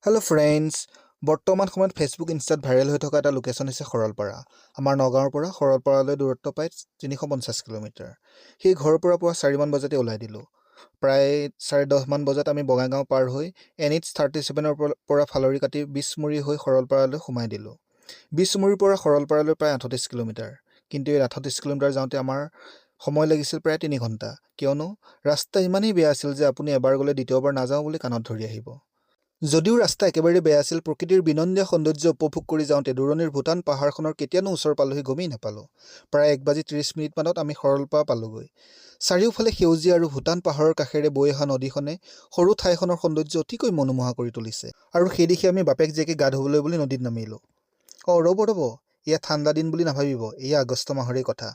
Hello' friends, বৰ্তমান সময়ত Facebook ইনষ্টাত ভাইৰেল হৈ থকা এটা লোকেশ্যন হৈছে সৰলপাৰা। আমাৰ নগাঁৱৰ পৰা সৰলপাৰালৈ দূৰত্ব প্ৰায় 350 কিলোমিটাৰ। সেই ঘৰৰ পৰা পুৱা 4মান বজাতে ওলাই দিলোঁ। প্ৰায় 10:30মান বজাত আমি বঙাইগাঁও পাৰ হৈ NH37ৰ পৰা ফালৰি কাটি বিছমুৰী হৈ সৰলপাৰালৈ সোমাই দিলোঁ। বিছমুৰীৰ পৰা সৰলপাৰালৈ প্ৰায় 38 কিলোমিটাৰ। কিন্তু এই 38 কিলোমিটাৰ যাওঁতে আমাৰ সময় লাগিছিল প্ৰায় 3 ঘণ্টা, কিয়নো ৰাস্তা ইমানেই বেয়া আছিল যে আপুনি এবাৰ গ'লে দ্বিতীয়বাৰ নাযাওঁ বুলি কাণত ধৰি আহিব। যদিও ৰাস্তা একেবাৰে বেয়া আছিল, প্ৰকৃতিৰ বিনন্দীয় সৌন্দৰ্য উপভোগ কৰি যাওঁতে দূৰণিৰ ভূটান পাহাৰখনৰ কেতিয়ানো ওচৰ পালোহি গমেই নাপালোঁ। প্ৰায় 1:30 আমি সৰলপাৰা পালোগৈ। চাৰিওফালে সেউজীয়া আৰু ভূটান পাহাৰৰ কাষেৰে বৈ অহা নদীখনে সৰু ঠাইখনৰ সৌন্দৰ্য অতিকৈ মনোমোহা কৰি তুলিছে। আৰু সেই দেখি আমি বাপেক জীয়েকে গা ধুবলৈ বুলি নদীত নামিলোঁ। ৰ'ব, এয়া ঠাণ্ডা দিন বুলি নাভাবিব, এয়া আগষ্ট মাহৰেই কথা।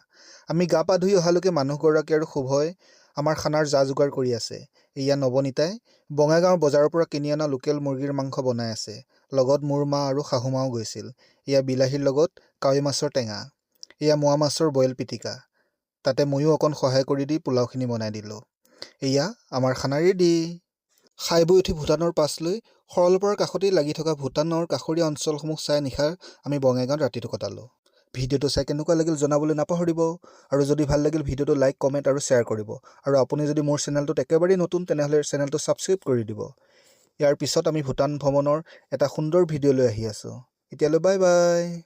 আমি গা পা ধুই অহালৈকে মানুহগৰাকী আৰু শুভই আমাৰ খানাৰ যা যোগাৰ কৰি আছে। এয়া নৱনীতাই বঙাইগাঁৱৰ বজাৰৰ পৰা কিনি অনা লোকেল মুৰ্গীৰ মাংস বনাই আছে। লগত মোৰ মা আৰু শাহুমাও গৈছিল। এয়া বিলাহীৰ লগত কাৱৈ মাছৰ টেঙা, এয়া মোৱা মাছৰ বইল পিটিকা। তাতে ময়ো অকণ সহায় কৰি দি পোলাওখিনি বনাই দিলোঁ। এয়া আমাৰ খানা ৰেডি। খাই বৈ উঠি ভূটানৰ পাছ লৈ সৰলপাৰাৰ কাষতেই লাগি থকা ভূটানৰ কাষৰীয়া অঞ্চলসমূহ চাই নিশা আমি বঙাইগাঁৱত ৰাতিটো কটালোঁ। ভিডিঅ'টো চাই কেনেকুৱা লাগিল জনাবলৈ নাপাহৰিব। আৰু যদি ভাল লাগিল ভিডিঅ'টো লাইক, কমেণ্ট আৰু শ্বেয়াৰ কৰিব। আৰু আপুনি যদি মোৰ চেনেলটোত একেবাৰেই নতুন তেনেহ'লে চেনেলটো ছাবস্ক্ৰাইব কৰি দিব। ইয়াৰ পিছত আমি ভূটান ভ্ৰমণৰ এটা সুন্দৰ ভিডিঅ' লৈ আহি আছোঁ। এতিয়ালৈ বাই বাই।